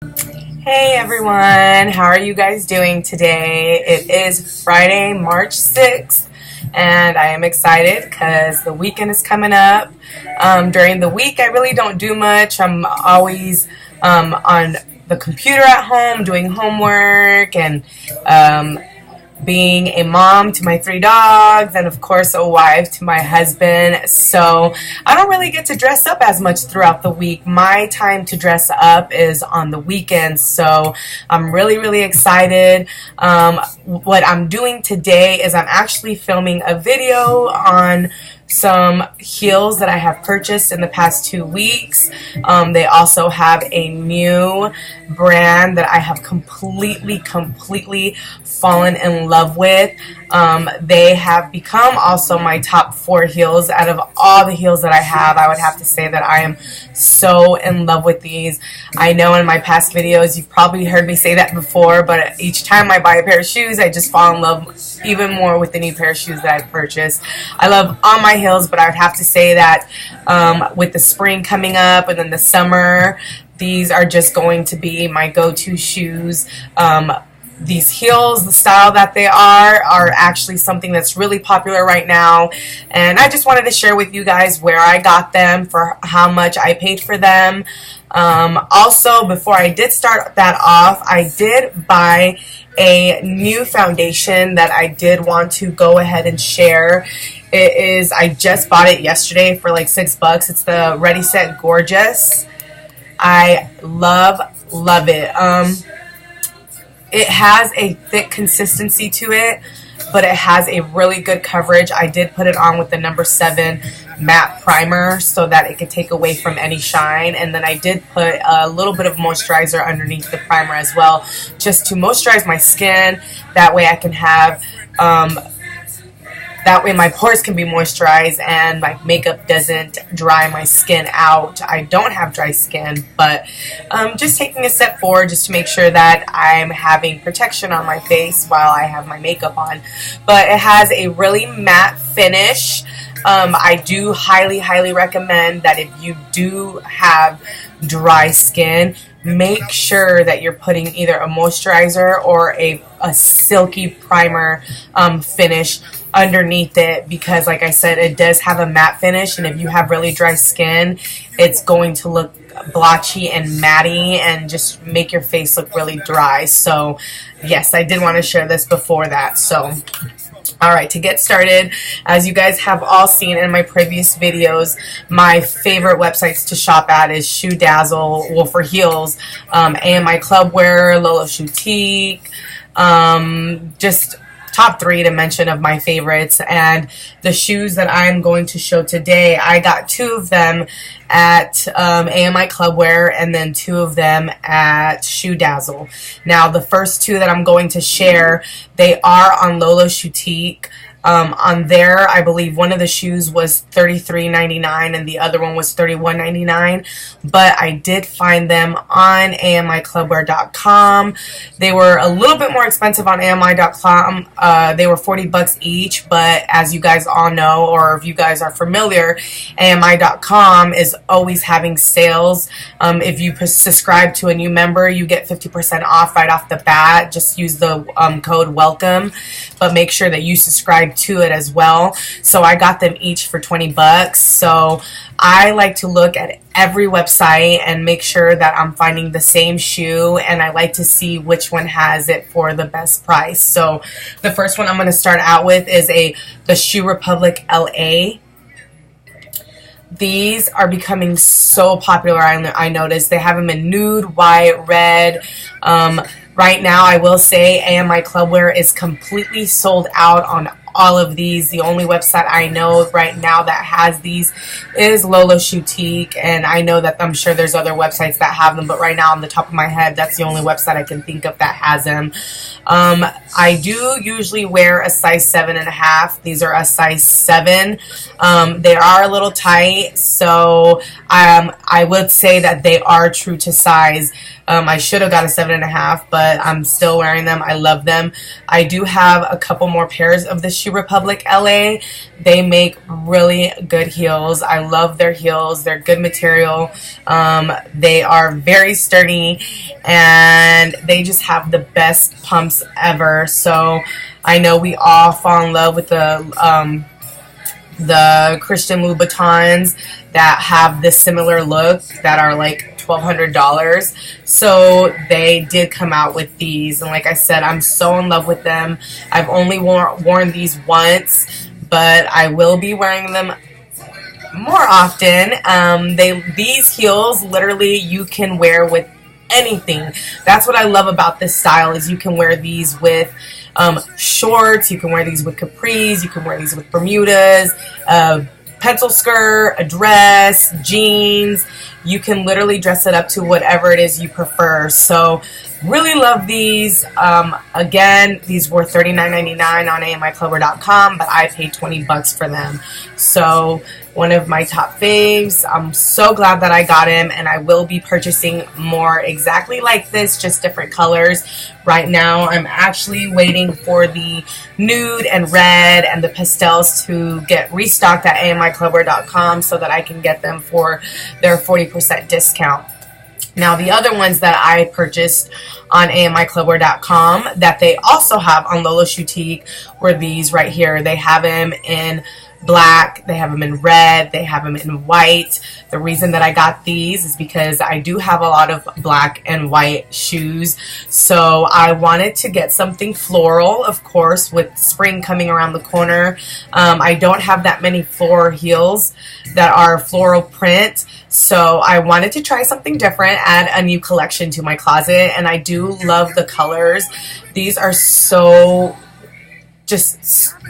Hey everyone, how are you guys doing today? It is Friday, March 6th, and I am excited because the weekend is coming up. During the week, I really don't do much. I'm always on the computer at home doing homework and being a mom to my 3 dogs, and of course a wife to my husband. So I don't really get to dress up as much throughout the week. My time to dress up is on the weekends, so I'm really excited. What I'm doing today is I'm actually filming a video on some heels that I have purchased in the past 2 weeks. They also have a new brand that I have completely fallen in love with. They have become also my top 4 heels. Out of all the heels that I would have to say that I am so in love with these. I know in my past videos you've probably heard me say that before, but each time I buy a pair of shoes, I just fall in love even more with the new pair of shoes that I've purchased. I love all my heels, but I would have to say that with the spring coming up and then the summer, these are just going to be my go-to shoes. These heels, the style that they are actually something that's really popular right now, and I just wanted to share with you guys where I got them, for how much I paid for them. Also, before I did start that off, I did buy a new foundation that I did want to go ahead and share. I just bought it yesterday for like $6. It's the Ready Set Gorgeous. I love it. It has a thick consistency to it, but it has a really good coverage. I did put it on with the number 7 matte primer so that it could take away from any shine, and then I did put a little bit of moisturizer underneath the primer as well, just to moisturize my skin. That way I can have that way my pores can be moisturized and my makeup doesn't dry my skin out. I don't have dry skin, but just taking a step forward just to make sure that I'm having protection on my face while I have my makeup on. But it has a really matte finish. I do highly recommend that if you do have dry skin, make sure that you're putting either a moisturizer or a silky primer finish underneath it, because like I said, it does have a matte finish, and if you have really dry skin, it's going to look blotchy and matty and just make your face look really dry. So yes, I did want to share this before that. So alright, to get started, as you guys have all seen in my previous videos, my favorite websites to shop at is Shoe Dazzle, well, for heels, AMI Clubwear, Lolo Boutique, just top 3 to mention of my favorites. And the shoes that I'm going to show today, I got 2 of them at AMI Clubwear and then 2 of them at Shoe Dazzle. Now the first 2 that I'm going to share, they are on Lolo Boutique. On there, I believe one of the shoes was $33.99 and the other one was $31.99, but I did find them on AMIClubwear.com. They were a little bit more expensive on AMI.com. They were $40 each, but as you guys all know, or if you guys are familiar, AMI.com is always having sales. If you subscribe to a new member, you get 50% off right off the bat. Just use the code WELCOME, but make sure that you subscribe to it as well. So I got them each for $20. So I like to look at every website and make sure that I'm finding the same shoe, and I like to see which one has it for the best price. So the first one I'm going to start out with is the Shoe Republic LA. These are becoming so popular. I noticed they have them in nude, white, red. Right now, I will say AMI Clubwear is completely sold out on all of these. The only website I know right now that has these is Lolo Boutique, and I know that I'm sure there's other websites that have them, but right now on the top of my head, that's the only website I can think of that has them. I do usually wear a size 7.5. These are a size 7. They are a little tight, so I would say that they are true to size. I should have got a 7.5, but I'm still wearing them. I love them. I do have a couple more pairs of the Shoe Republic LA. They make really good heels. I love their heels. They're good material. They are very sturdy, and they just have the best pumps ever. So I know we all fall in love with the Christian Louboutins that have this similar look that are like $1,200. So they did come out with these, and like I said, I'm so in love with them. I've only worn these once, but I will be wearing them more often. These heels, literally, you can wear with anything. That's what I love about this style, is you can wear these with shorts, you can wear these with capris, you can wear these with Bermudas, pencil skirt, a dress, jeans. You can literally dress it up to whatever it is you prefer. So really love these. Again, these were $39.99 on amiclover.com, but I paid $20 for them. So one of my top faves. I'm so glad that I got him, and I will be purchasing more exactly like this, just different colors. Right now, I'm actually waiting for the nude and red and the pastels to get restocked at amiclover.com so that I can get them for their 40% discount. Now, the other ones that I purchased on amiclover.com that they also have on Lolo Boutique were these right here. They have them in black, they have them in red, they have them in white. The reason that I got these is because I do have a lot of black and white shoes, so I wanted to get something floral, of course, with spring coming around the corner. I don't have that many floral heels that are floral print, so I wanted to try something different, add a new collection to my closet, and I do love the colors. These are so just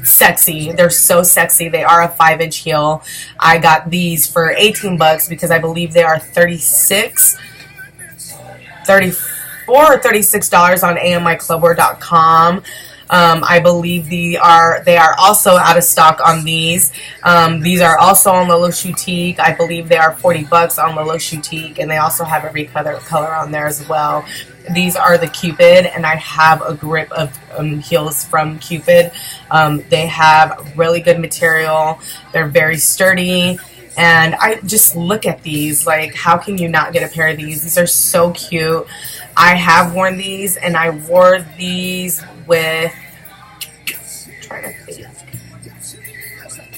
sexy. They're so sexy. They are a 5-inch heel. I got these for $18 because I believe they are $34 or $36 on amiclover.com. I believe they are also out of stock on these. These are also on Lolo Boutique. I believe they are $40 on Lolo Boutique, and they also have every color on there as well. These are the Cupid, and I have a grip of heels from Cupid. They have really good material. They're very sturdy, and I just look at these like, how can you not get a pair of these? These are so cute. I have worn these, and I wore these with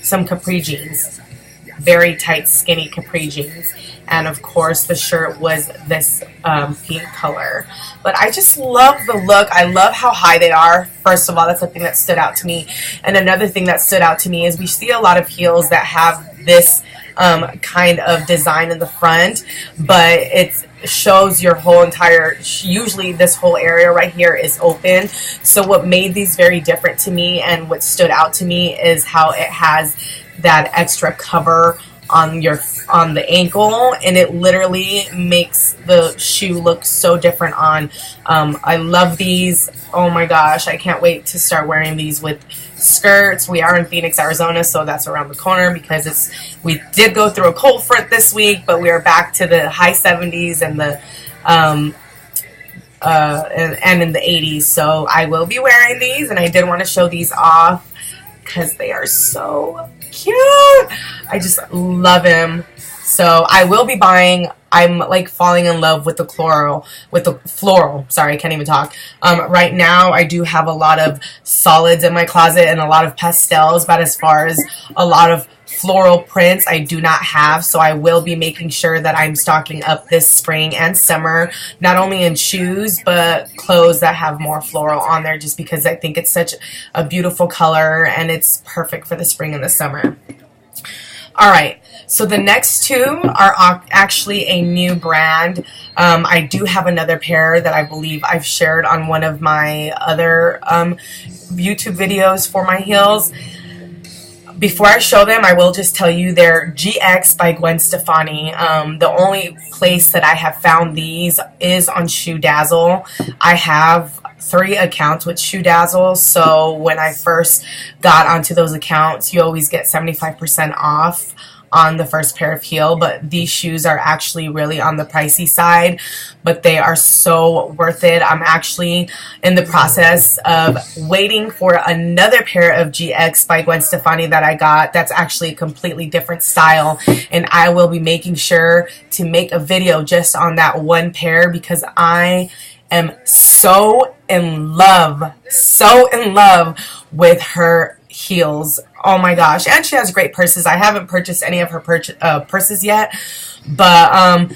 some capri jeans, very tight, skinny capri jeans. And of course, the shirt was this pink color. But I just love the look. I love how high they are. First of all, that's the thing that stood out to me. And another thing that stood out to me is we see a lot of heels that have this kind of design in the front, but it shows your whole entire, usually this whole area right here is open. So what made these very different to me and what stood out to me is how it has that extra cover on the ankle, and it literally makes the shoe look so different on. I love these. Oh my gosh, I can't wait to start wearing these with skirts. We are in Phoenix, Arizona, so that's around the corner because we did go through a cold front this week, but we are back to the high 70s and the and in the 80s. So I will be wearing these, and I did want to show these off because they are so cute. I just love him. So I will be buying. I'm like falling in love with the floral. Sorry, I can't even talk. Right now I do have a lot of solids in my closet and a lot of pastels, but as far as a lot of floral prints, I do not have. So I will be making sure that I'm stocking up this spring and summer, not only in shoes, but clothes that have more floral on there, just because I think it's such a beautiful color and it's perfect for the spring and the summer. All right, so the next two are actually a new brand. I do have another pair that I believe I've shared on one of my other YouTube videos for my heels. Before I show them, I will just tell you they're GX by Gwen Stefani. The only place that I have found these is on Shoe Dazzle. I have 3 accounts with Shoe Dazzle, so when I first got onto those accounts, you always get 75% off on the first pair of heel, but these shoes are actually really on the pricey side, but they are so worth it. I'm actually in the process of waiting for another pair of GX by Gwen Stefani that I got that's actually a completely different style, and I will be making sure to make a video just on that one pair because I am so in love with her heels. Oh my gosh. And she has great purses. I haven't purchased any of her purses yet, but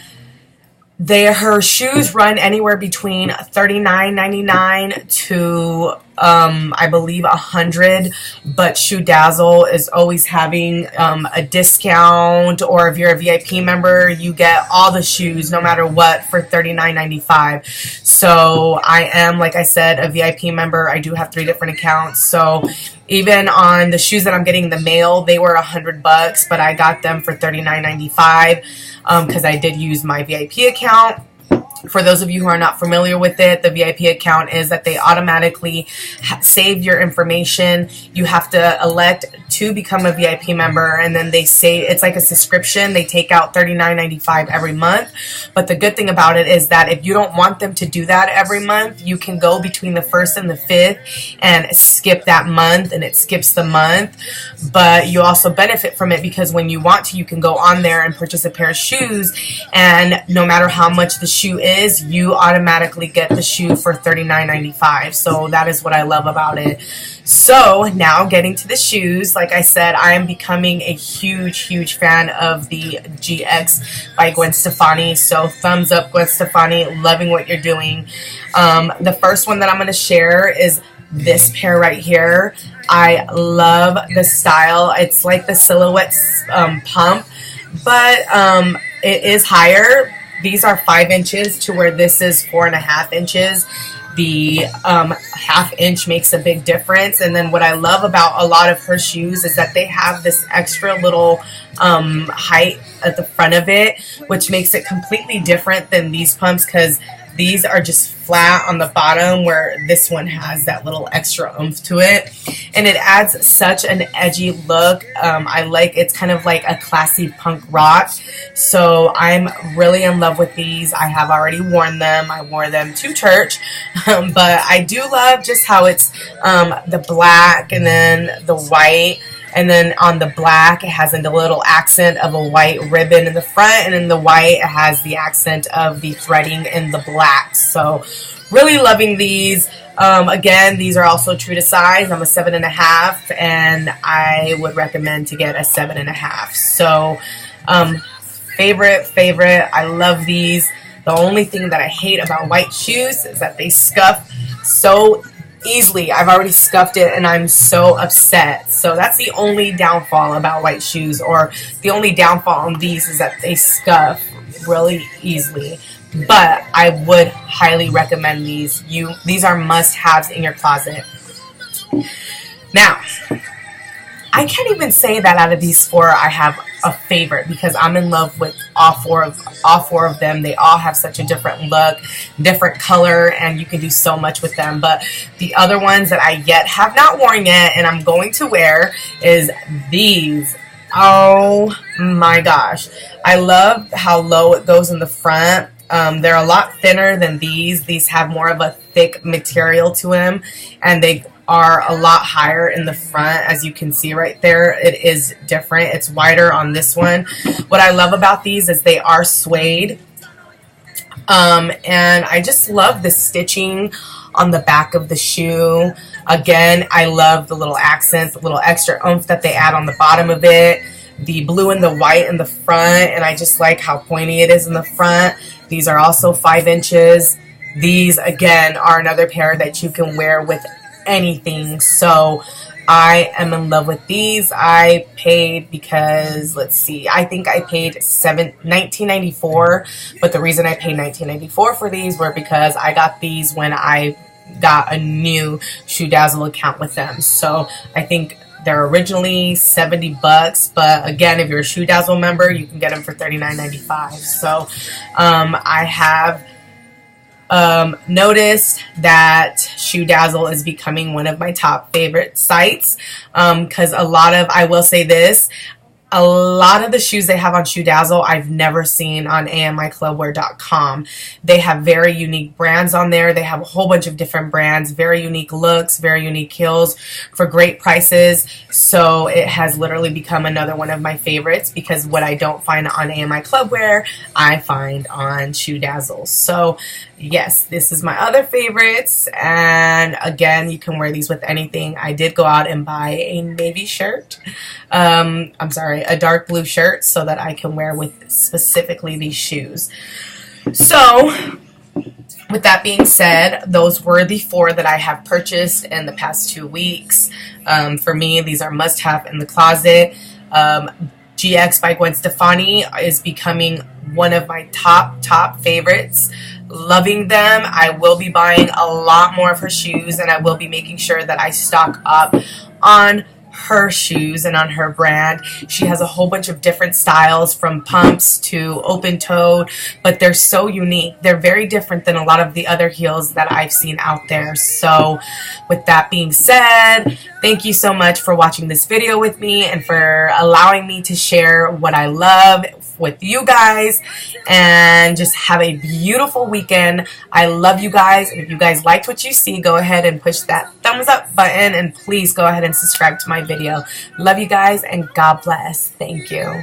her shoes run anywhere between $39.99 to I believe $100, but Shoe Dazzle is always having a discount, or if you're a VIP member, you get all the shoes no matter what for $39.95. So I am, like I said, a VIP member. I do have 3 different accounts, so even on the shoes that I'm getting in the mail, they were $100, but I got them for $39.95 because I did use my VIP account. For those of you who are not familiar with it, the VIP account is that they automatically save your information. You have to elect to become a VIP member, and then they say it's like a subscription. They take out $39.95 every month. But the good thing about it is that if you don't want them to do that every month, you can go between the 1st and the 5th and skip that month, and it skips the month. But you also benefit from it because when you want to, you can go on there and purchase a pair of shoes, and no matter how much the shoe is, you automatically get the shoe for $39.95. So that is what I love about it. So now getting to the shoes, like I said, I am becoming a huge fan of the GX by Gwen Stefani. So thumbs up, Gwen Stefani, loving what you're doing. The first one that I'm going to share is this pair right here. I love the style. It's like the silhouette pump, but it is higher. These are 5 inches to where this is 4.5 inches. The ½ inch makes a big difference. And then what I love about a lot of her shoes is that they have this extra little height at the front of it, which makes it completely different than these pumps, because these are just flat on the bottom, where this one has that little extra oomph to it, and it adds such an edgy look. I like, it's kind of like a classy punk rock. So I'm really in love with these. I have already worn them. I wore them to church, but I do love just how it's the black and then the white. And then on the black, it has a little accent of a white ribbon in the front. And in the white, it has the accent of the threading in the black. So really loving these. Again, these are also true to size. I'm a 7.5, and I would recommend to get a 7.5. So favorite. I love these. The only thing that I hate about white shoes is that they scuff so easily. I've already scuffed it and I'm so upset. So that's the only downfall about white shoes, or the only downfall on these is that they scuff really easily. But I would highly recommend these. These are must-haves in your closet. Now, I can't even say that out of these 4 I have a favorite, because I'm in love with all four of them. They all have such a different look, different color, and you can do so much with them. But the other ones that I have not worn yet, and I'm going to wear, is these. Oh my gosh. I love how low it goes in the front. They're a lot thinner than these. These have more of a thick material to them, and they are a lot higher in the front. As you can see right there, it is different. It's wider on this one. What I love about these is they are suede, and I just love the stitching on the back of the shoe. Again, I love the little accents, the little extra oomph that they add on the bottom of it, the blue and the white in the front, and I just like how pointy it is in the front. These are also 5 inches. These, again, are another pair that you can wear with anything. So I am in love with these. I paid, because let's see, I think I paid $19.94, but the reason I paid $19.94 for these were because I got these when I got a new Shoe Dazzle account with them. So I think they're originally $70, but again, if you're a Shoe Dazzle member, you can get them for $39.95. So I have noticed that Shoe Dazzle is becoming one of my top favorite sites, because I will say this, A lot of the shoes they have on Shoe Dazzle I've never seen on amiclubwear.com. They have very unique brands on there. They have a whole bunch of different brands, very unique looks, very unique heels for great prices. So it has literally become another one of my favorites, because what I don't find on AMI Clubwear, I find on Shoe Dazzle. So yes, this is my other favorites, and again, you can wear these with anything. I did go out and buy a navy shirt. I'm sorry, a dark blue shirt, so that I can wear with specifically these shoes. So with that being said, those were the 4 that I have purchased in the past 2 weeks. For me, these are must-have in the closet. GX by Gwen Stefani is becoming one of my top favorites. Loving them. I will be buying a lot more of her shoes, and I will be making sure that I stock up on her shoes and on her brand. She has a whole bunch of different styles, from pumps to open-toed, but they're so unique. They're very different than a lot of the other heels that I've seen out there. So with that being said, thank you so much for watching this video with me and for allowing me to share what I love with you guys, and just have a beautiful weekend. I love you guys, and if you guys liked what you see, go ahead and push that thumbs up button, and please go ahead and subscribe to my video. Love you guys, and God bless. Thank you.